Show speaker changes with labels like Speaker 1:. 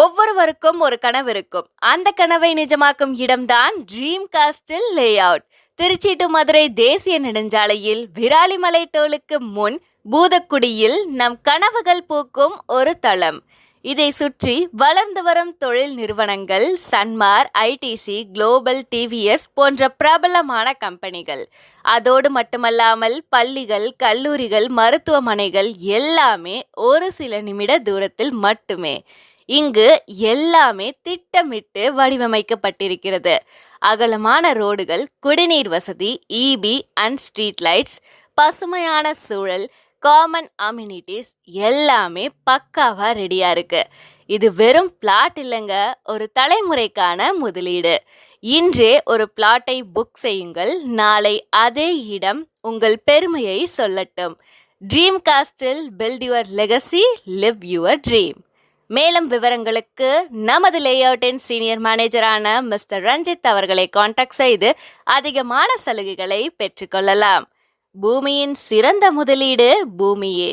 Speaker 1: ஒவ்வொருவருக்கும் ஒரு கனவு இருக்கும். அந்த கனவை நிஜமாக்கும் இடம்தான் Dream Castle layout. Trichy to Madurai தேசிய நெடுஞ்சாலையில் விராலிமலை டோலுக்கு முன் பூதக்குடியில் நம் கனவுகள் பூக்கும் ஒரு தளம். இதை சுற்றி வளர்ந்து வரும் தொழில் நிறுவனங்கள் சன்மார், ஐடிசி, குளோபல், டிவிஎஸ் போன்ற பிரபலமான கம்பெனிகள். அதோடு மட்டுமல்லாமல் பள்ளிகள், கல்லூரிகள், மருத்துவமனைகள் எல்லாமே ஒரு சில நிமிட தூரத்தில் மட்டுமே. இங்கு எல்லாமே திட்டமிட்டு வடிவமைக்கப்பட்டிருக்கிறது. அகலமான ரோடுகள், குடிநீர் வசதி, இபி அண்ட் ஸ்ட்ரீட் லைட்ஸ், பசுமையான சூழல், காமன் அம்யூனிட்டிஸ் எல்லாமே பக்காவா ரெடியா இருக்கு. இது வெறும் பிளாட் இல்லைங்க, ஒரு தலைமுறைக்கான முதலீடு. இன்றே ஒரு பிளாட்டை புக் செய்யுங்கள். நாளை அதே இடம் உங்கள் பெருமையை சொல்லட்டும். Dream Castle build your legacy, live your dream. மேலும் விவரங்களுக்கு நமது லேஅவுட்டின் சீனியர் மேனேஜரான மிஸ்டர் ரஞ்சித் அவர்களை காண்டாக்ட் செய்து அதிகமான சலுகைகளை பெற்றுக்கொள்ளலாம். பூமியின் சிறந்த முதலீடு பூமியே.